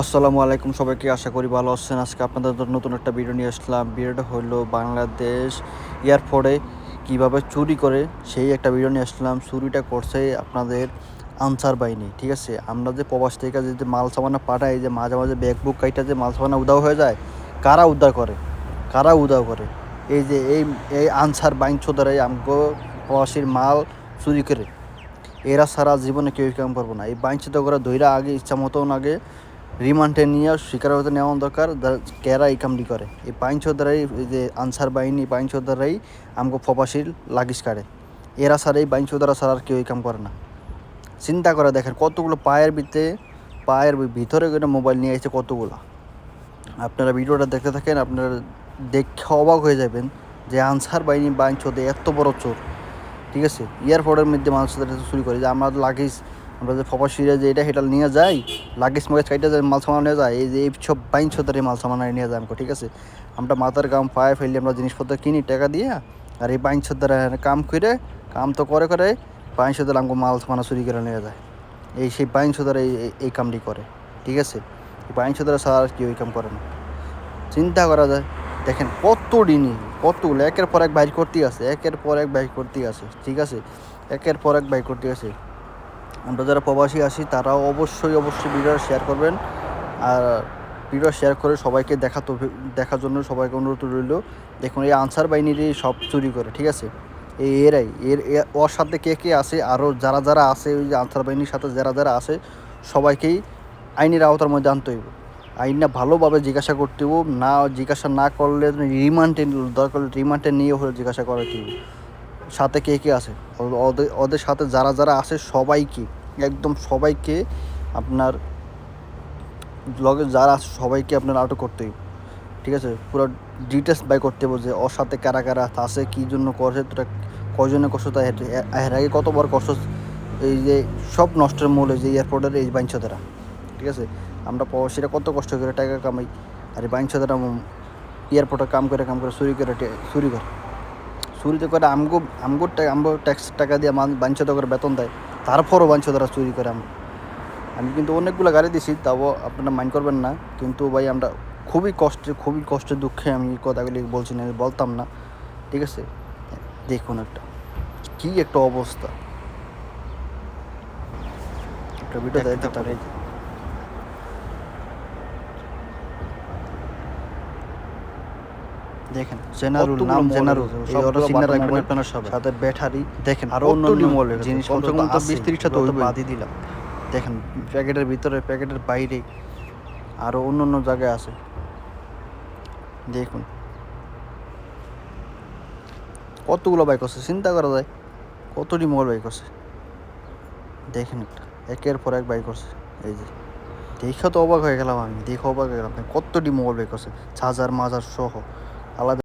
আসসালামু আলাইকুম সবাইকে, আশা করি ভালো আছেন। আজকে আপনাদের জন্য নতুন একটা ভিডিও নিয়ে আসলাম। ভিডিওটা হলো বাংলাদেশ এয়ারপোর্টে কিভাবে চুরি করে সেই একটা ভিডিও নিয়ে আসলাম। চুরিটা করছে আপনাদের আনসার বাহিনী, ঠিক আছে। আমরা যে প্রবাস থেকে যে মাল সামানা পাঠাই, যে মাঝে মাঝে ব্যাগ বুক কাইটা যে মাল সামানা উধাও হয়ে যায়, কারা উদ্ধার করে, কারা উধাও করে? এই যে এই আনসার বাহিনী ছোটারাই আমগো প্রবাসীর মাল চুরি করে। এরা সারা জীবনে কেউ কাম করবো না। এই বাইঞ্চিত করে ধৈরা আগে ইচ্ছা মতন আগে রিমান্ডে নিয়ে স্বীকারোক্তি নেওয়া দরকার। কেরা এই কামটি করে? এই বাইঞ্চোদ্দারাই, এই যে আনসার বাহিনী বাইঞ্চোদ্দারাই আমগো প্রবাসীর লাগিস কাটে। এরা ছাড়া এই বাইঞ্চোদ্দারা ছাড়া আর কেউ এই কাম করে না। চিন্তা করে দেখেন কতগুলো পায়ের ভিতরে করে মোবাইল নিয়ে এসেছে কতগুলো। আপনারা ভিডিওটা দেখতে থাকেন, আপনারা দেখে অবাক হয়ে যাবেন যে আনসার বাহিনী বাইঞ্চোদে এত বড় চোর, ঠিক আছে। এয়ারপোর্টের মধ্যে মানুষের চুরি করে, যে আমরা লাগেজ, আমরা যে প্রবাসীরা যে এটা সেটা নিয়ে যাই, লাগেজ মগেজ কাইটা যায় মাল সামান নিয়ে যায়, এই যে এই সব বাইন ছোতারে মাল সামান নিয়ে যায় আমাকে, ঠিক আছে। আমরা মাথার কাম পায়ে ফেললে আমরা জিনিসপত্র কিনি টাকা দিয়ে, আর এই বাইন ছোতারা কাম করে, কাম তো করে করে বাইন ছোতারা আমাকে মাল সামানা চুরি করে নিয়ে যায়। এই সেই বাইন ছোতারা এই কামটি করে, ঠিক আছে। এই বাইন ছোতারা ছাড়া আর কেউ এই কাম করে না। চিন্তা করা যায়, দেখেন কতগুলো একের পর এক বাইর করতেই আছে, একের পর এক বাইর করতেই আছে, ঠিক আছে। একের পর এক বাইর করতে আছে। আমরা যারা প্রবাসী আছি তারাও অবশ্যই ভিডিও শেয়ার করবেন। আর ভিডিও শেয়ার করে সবাইকে দেখার জন্য সবাইকে অনুরোধ রইল। দেখুন এই আনসার বাহিনীরই সব চুরি করে, ঠিক আছে। এরাই ওর সাথে কে কে আছে, আরও যারা যারা আছে, ওই যে আনসার বাহিনীর সাথে যারা যারা আছে সবাইকেই আইনের আওতার মধ্যে আনতে হইব। আইনটা ভালোভাবে জিজ্ঞাসা করতে হইব। না জিজ্ঞাসা না করলে রিমান্ডে, দরকার রিমান্ডে নিয়ে হলে জিজ্ঞাসা করাতে হইব। সাথে কে কে আছে, ওদের সাথে যারা যারা আছে সবাইকে, একদম সবাইকে আপনার লগে যারা আছে সবাইকে আপনার আটক করতে হইব, ঠিক আছে। পুরো ডিটেলস বাই করতে হবে যে ওর সাথে কারা কারা আছে, কী জন্য করছে, তোরা কজনে করছো, তাই এর আগে কতবার করছো। এই যে সব নষ্টের মূল এই যে এয়ারপোর্টের এই বাইঞ্চোদেরা, ঠিক আছে। আমরা প্রবাসীরা কত কষ্ট করে টাকা কামাই, আর এই বাইঞ্চোদেরা এয়ারপোর্টে কাম করে চুরি করে চুরিতে করে আমগো ট্যাক্স টাকা দিয়ে বাঞ্ছিত করে বেতন দেয়, তারপরও বাঞ্ছিতরা চুরি করে। আমি কিন্তু অনেকগুলো গাড়ি দিছি, তাও আপনারা মাইন্ড করবেন না। কিন্তু ভাই আমরা খুবই কষ্টে দুঃখে আমি কথাগুলি বলছি না, আমি বলতাম না, ঠিক আছে। দেখুন কী একটা অবস্থা, একটা ভিডিও দেখতে পারে। দেখেন জেনারুল, নাম জেনারুল, সাথে ব্যাটারি, দেখেন আরও অন্য জিনিস কমসে কম তো 20-30টা তো বাদই দিলাম। দেখেন প্যাকেটের ভিতরে, প্যাকেটের বাইরে আরও অন্য জায়গায় আছে। দেখুন কতগুলো বাইক আছে, চিন্তা করা যায় কতটি মোবাইল বাইক আছে। দেখেন একের পর এক বাইক আছে। এই যে দেখে তো অবাক হয়ে গেলাম, কতটি মোবাইল বাইক আছে, চার্জার মাজার সহ আলাদা।